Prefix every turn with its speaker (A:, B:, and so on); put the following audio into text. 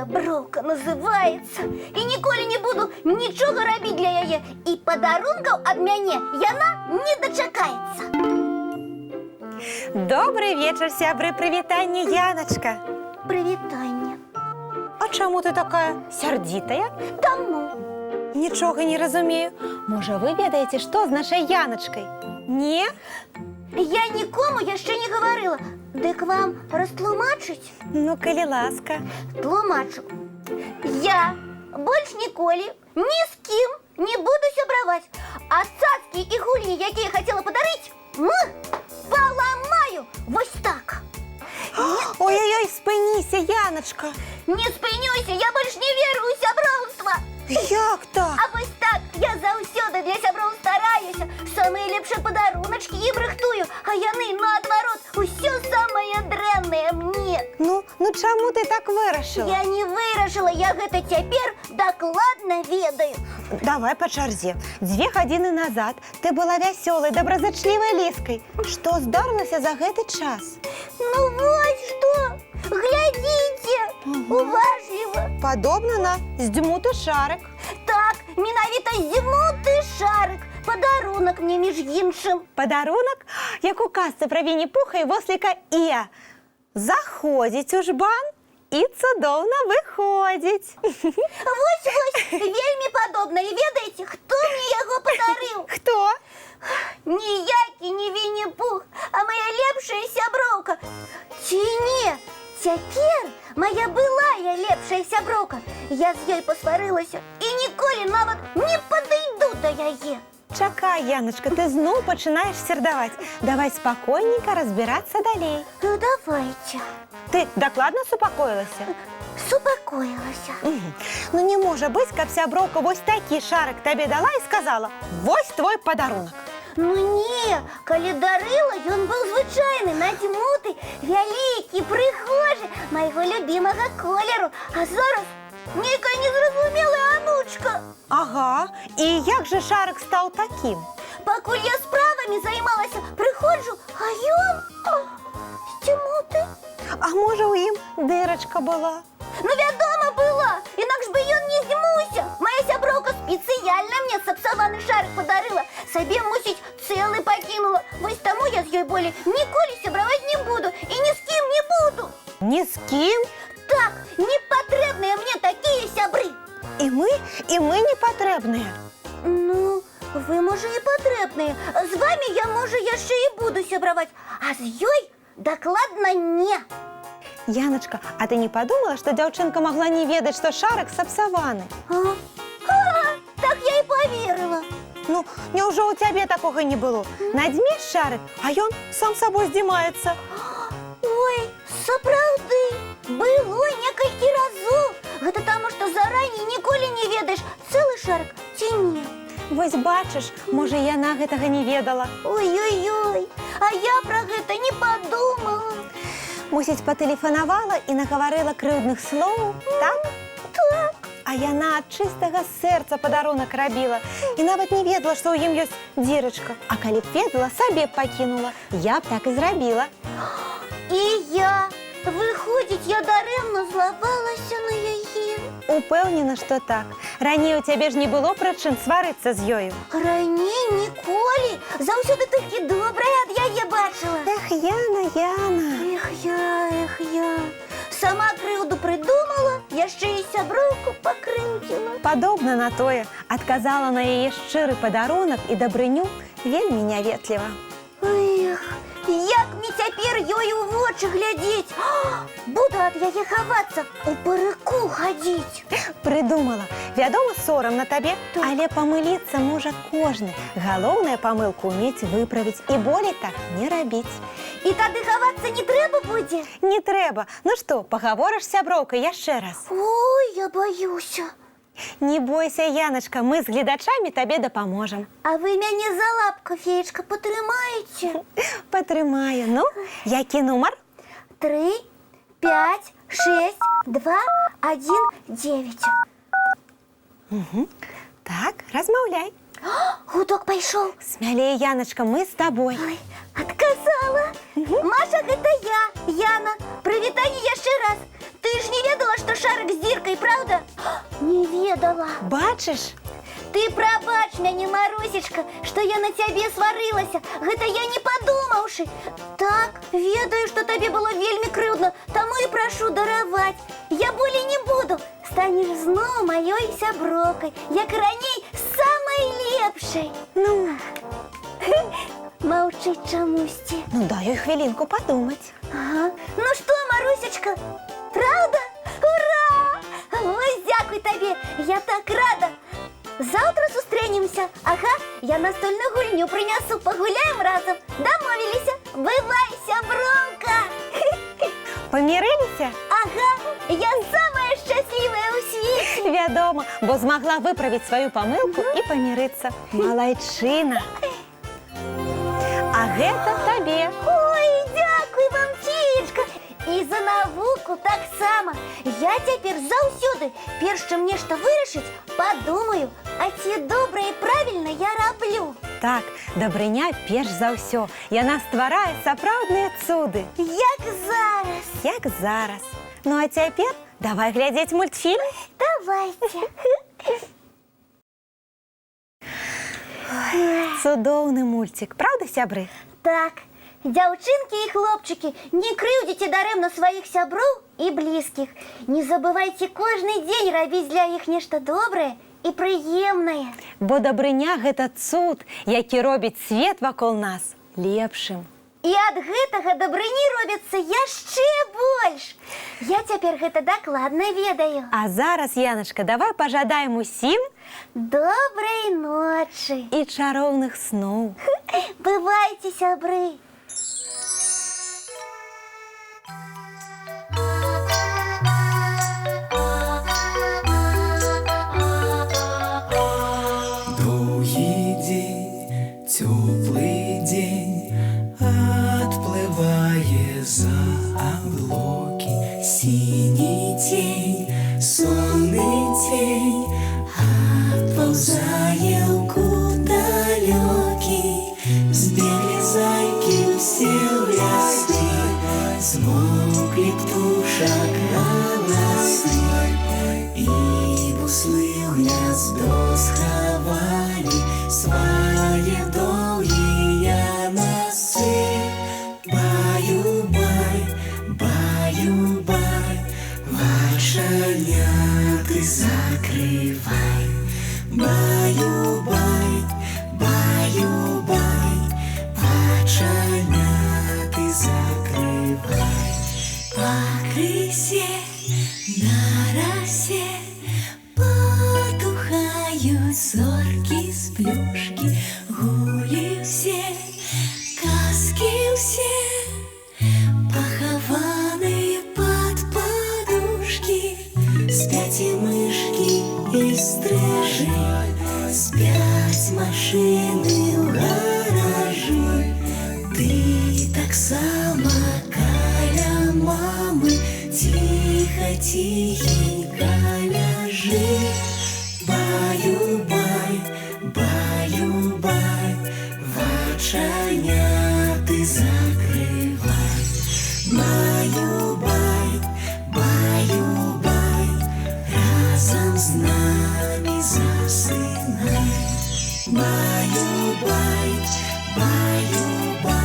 A: сяброўка называецца. І ніколі не буду нічога рабіць для яе. І падарункаў ад мяне яна не дачакаецца.
B: Добрый вечер, сябры, прывітанне, Яначка.
A: Прывітанне.
B: А чаму ты такая сярдзітая?
A: Таму.
B: Нічога не разумею. Можа, вы ведаеце, што з нашай Яначкай? Не?
A: Я нікому яшчэ не гаварыла. Дык вам растлумачыць?
B: Ну, калі ласка.
A: Тлумачу. Я больш ніколі ні з кім не буду сябраваць. А цацкі і гульні, якія хацела падарыць, паламаю вось так.
B: Ой-ой-ой, спыніся, Яначка.
A: Не спынюся, я больш не веру ў сяброўства.
B: Як так?
A: А вось так, я заўсёды для сяброў стараюся. Самыя лепшыя падаруначкі ім рыхтую, а яны, наадварот, усё самае дрэннае мне.
B: Ну чаму ты так вырашыла?
A: Я не вырашыла, я гэта цяпер дакладна ведаю.
B: Давай па чарзе. 2 гадзіны назад ты была вясёлай, добразычлівай ліскай. Што здарылася за гэты час?
A: Ну вось што, глядзіце, уважліва.
B: Падобна на здзьмуты шарык.
A: Так, менавіта здзьмуты шарык. Падарунак мне між іншым.
B: Падарунак, як у казцы пра Вінні-Пуха і восліка Ія. Заходзіць у жбан і цудоўна выходзіць.
A: Вось, вельмі падобна. І ведаеце, хто мне яго падарыў?
B: Хто?
A: Ніякі не Вінні-Пух, а моя лепшая сяброўка. Ці не? Цяпер моя былая лепшая сяброўка. Я з ёй пасварылася і ніколі нават не падыйду да яе.
B: Чакай, Яначка, ты зноў пачынаеш сердаваць. Давай спакойненька разбірацца далей.
A: Ну, давайте.
B: Ты дакладна супакоілася?
A: Супакоілася.
B: Ну не можа быць, каб сяброўка вось такі шарык табе дала і сказала: «Вось твой падарунак».
A: Ну не, калі дарыла, ён быў звычайны, надзьмуты, вялікі, прыгожы, майго любімага колеру. А зараз нейкая незразумелая анучка.
B: Ага, і як жа шарык стаў такім?
A: Пакуль я справамі займалася, прыходжу, а ён здзьмуты.
B: А можа, у ім дырачка была?
A: Ну, вядома, была, інакш бы ён не здзьмуўся. Моя сяброўка спецыяльна мне сапсаваны шарык падарыла, сабе, мусіць, цэлы пакінула. Вось таму я з ёй болей ніколі сябраваць не буду і ні з кім не буду.
B: Ні з кім?
A: Так, не патрэбныя мне такія сябры.
B: І мы не патрэбныя.
A: Ну, вы, можа, і патрэбныя. З вамі я, можа, яшчэ і буду сябраваць, а з ёй дакладна не.
B: Яначка, а ты не падумала, што дзяўчынка магла не ведаць, што шарык сапсаваны?
A: Так я і паверыла.
B: Ну, няўжо ў цябе такога не было? Надзьмеш шарык, а ён сам сабой здзімаецца.
A: Ой, сапраўды, было некалькі разоў. Гэта таму, што зараней ніколі не ведаеш, цэлы шарык ці не.
B: Вось бачыш, можа, яна гэтага не ведала.
A: Ой-ой-ой, а я пра гэта не падумала.
B: Мусіць, патэлефанавала і нагаварыла крыўдных слоў, так?
A: Так.
B: А яна ад чыстага сэрца падарунак рабіла і нават не ведала, што ў ім ёсць дзірачка. А калі б ведала, сабе б пакінула. Я б так і зрабіла.
A: І я. Выходзіць, я дарэмна злавалася на яе.
B: Упэўнена, што так. Раней у цябе ж не было прычын сварыцца з ёю.
A: Раней ніколі. Заўсёды толькі добрае ад яе бачыла.
B: Эх, Яна.
A: Эх я. Сама крыўду прыдумала, яшчэ і сяброўку пакрыўдзіла.
B: Падобна на тое, адказала на яе шчыры падарунак і дабрыню вельмі няветліва.
A: Эх, як мне цяпер ёй у вочы глядзець. Буду ад яе хавацца, у парыку хадзіць.
B: Прыдумала. Вядома, сорам на табе, але памыліцца можа кожны. Галоўнае, памылку ўмець выправіць і болей так не рабіць.
A: І тады хавацца не трэба будзе?
B: Не трэба. Ну што, пагаворыш з сяброўкай яшчэ раз?
A: Ой, я баюся.
B: Не бойся, Яначка, мы з гледачамі табе дапаможам.
A: А вы мяне за лапку, феечка, патрымаеце?
B: Патрымаю. Ну, які нумар?
A: 3, 5, 6, 2, 1, 9.
B: Так, размаўляй.
A: Гудок пайшоў.
B: Смялей, Яначка, мы з табой.
A: Ой, адказала. Маша, гэта я, Яна. Прывітанне яшчэ раз. Ты ж ж не ведала, что шарик с дыркой, правда? Не ведала.
B: Бачыш?
A: Ты прабач мяне, Марусечка, что я на цябе сварылася. Гэта я не падумаўшы. Так, ведаю, что табе было вельмі крыўдна, таму і прашу дараваць. Я болей не буду. Станеш зноў маёй сяброкай, як і раней, самай лепшай.
B: Ну,
A: Маўчыць чамусьці.
B: ну дай ёй хвілінку падумаць.
A: Ага. Ну что, Марусечка, правда? Ура! Ой, дзякуй табе, я так рада. Завтра сустрэнемся. Ага, я настольную гульню принесу, погуляем разом. Домовились. Бывай, сябронка.
B: Памірыліся?
A: Ага, я самая счастливая у свете.
B: Вядома, бо змагла выправіць сваю памылку і памірыцца. Малайчына. А гэта табе.
A: Ой, дзякуй вам, Феечка. І за навуку таксама. Я цяпер заўсёды, перш чым нешта вырашыць, падумаю, а ці добра і правільна я раблю.
B: Так, дабрыня перш за ўсё. Яна стварае сапраўдныя цуды.
A: Як зараз.
B: Як зараз. Ну а цяпер давай глядзець мультфільм.
A: Давайте.
B: Цудоўны мульцік, праўда, сябры?
A: Так, дзяўчынкі і хлопчыкі, не крыўдзіце дарэмна сваіх сяброў і блізкіх. Не забывайце кожны дзень рабіць для іх нешта добрае і прыемнае.
B: Бо дабрыня гэта цуд, які робіць свет вакол нас лепшым.
A: І ад гэтага дабрыні робіцца яшчэ больш. Я цяпер гэта дакладна ведаю.
B: А зараз, Яначка, давай пажадаем усім
A: Добрай ночы.
B: і чароўных сноў.
A: Бывайце, сябры.
C: Доўгі дзень, цёплы дзень, адплывае за аблокі. Сіні цень, сонны цень, адпаўзае ў кут далёкі. Збеглі зайкі ўсе ў ляскі, змоўклі птушак галасы, і буслы ў гняздо схавалі свае доўгія носы. Баю-бай, баю-бай, вачаняты закрывай. Баю-бай, баю-бай, вачаняты закрывай. Пакрысе, на расе потухаюць зоркі з плюшкі. Гулі ўсе, казкі ўсе, пахаваныя пад падушкі. Спяць і мышкі, і стрыжы, спяць машыны ў гаражы. Ты таксама каля мамы ціха-ціхенька ляжы. Баю-бай, баю-бай, вачаняты закрывай. Баю-бай, баю-бай, разам з намі засынай. Баю-бай, баю-бай.